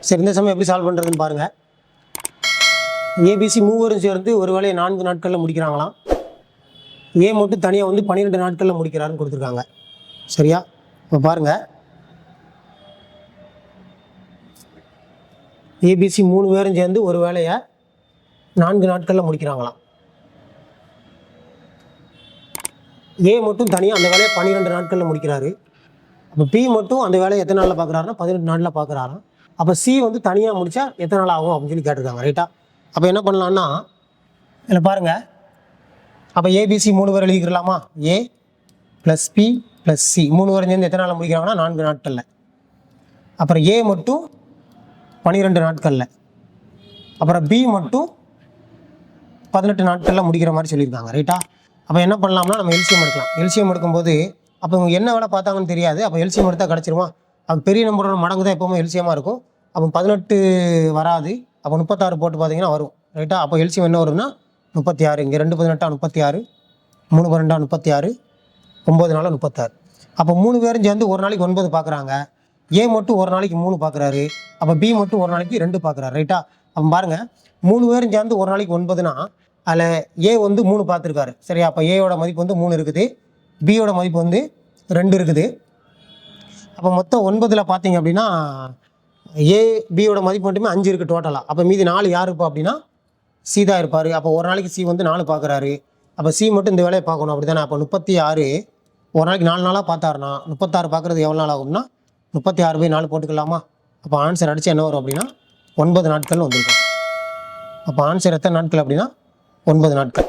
சரி, இந்த சமயம் எப்படி சால்வ் பண்ணுறதுன்னு பாருங்கள். ஏபிசி மூவரும் சேர்ந்து ஒரு வேலையை 4 நாட்களில் முடிக்கிறாங்களாம். ஏ மட்டும் தனியாக வந்து 12 நாட்களில் முடிக்கிறாருன்னு கொடுத்துருக்காங்க. சரியா? இப்போ பாருங்கள், ஏபிசி 3 பேரும் சேர்ந்து ஒரு வேலையை 4 நாட்களில் முடிக்கிறாங்களாம். ஏ மட்டும் தனியாக அந்த வேலையை 12 நாட்களில் முடிக்கிறாரு. அப்போ பி மட்டும் அந்த வேலையை எத்தனை நாளில் பார்க்குறாருன்னா 18 நாளில் பார்க்குறாராம். அப்போ சி வந்து தனியாக முடித்தா எத்தனை நாள் ஆகும் அப்படின்னு சொல்லி கேட்டிருக்காங்க. ரைட்டா? அப்போ என்ன பண்ணலான்னா, இதில் பாருங்கள், அப்போ ஏபிசி 3 பேர் எழுதிக்கலாமா? ஏ ப்ளஸ் பி ப்ளஸ் சி 3 பேரும் சேர்ந்து எத்தனை நாளில் முடிக்கிறாங்கன்னா 4 நாட்களில். அப்புறம் ஏ மட்டும் 12 நாட்களில். அப்புறம் பி மட்டும் 18 நாட்களில் முடிக்கிற மாதிரி சொல்லியிருக்காங்க. ரைட்டா? அப்போ என்ன பண்ணலாம்னா, நம்ம எல்சிஎம் எடுக்கலாம். எல்சிஎம் எடுக்கும்போது அப்போ இவங்க என்ன வேலை பார்த்தாங்கன்னு தெரியாது. அப்போ எல்சிஎம் எடுத்தால் கிடச்சிருமா? அப்போ பெரிய நம்பரோட மடங்கு தான் எப்போவுமே எல்சிஎமாக இருக்கும். அப்போ 18 வராது. அப்போ 36 போட்டு பார்த்தீங்கன்னா வரும். ரைட்டா? அப்போ எல்சிஎம் என்ன வரும்னா 36. இங்கே 2 18 36, 3 12 36, 9 4 36. அப்போ 3 பேரும் சேர்ந்து ஒரு நாளைக்கு 9 பார்க்குறாங்க. ஏ மட்டும் ஒரு நாளைக்கு 3 பார்க்குறாரு. அப்போ பி மட்டும் ஒரு நாளைக்கு 2 பார்க்குறாரு. ரைட்டா? அப்போ பாருங்கள், 3 பேரும் சேர்ந்து ஒரு நாளைக்கு 9னா அதில் ஏ வந்து 3 பார்த்துருக்காரு. சரியா? அப்போ ஏயோட மதிப்பு வந்து 3 இருக்குது, பியோட மதிப்பு வந்து 2 இருக்குது. அப்போ மொத்தம் 9ல் பார்த்தீங்க அப்படின்னா ஏ பியோட மதிப்பு மட்டுமே 5 இருக்குது டோட்டலாக. அப்போ மீதி 4 யார் இருப்பா அப்படின்னா சி தான் இருப்பார். அப்போ ஒரு நாளைக்கு சி வந்து 4 பார்க்குறாரு. அப்போ சி மட்டும் இந்த வேலையை பார்க்கணும், அப்படி தானே? அப்போ 36 ஒரு நாளைக்கு 4 நாளாக பார்த்தாருன்னா 36 பார்க்குறது எவ்வளோ நாள் ஆகும்னா 36/4 போட்டுக்கலாமா? அப்போ ஆன்சர் அடித்து என்ன வரும் அப்படின்னா 9 நாட்கள்னு வந்திருக்கும். அப்போ ஆன்சர் எத்தனை நாட்கள் அப்படின்னா 9 நாட்கள்.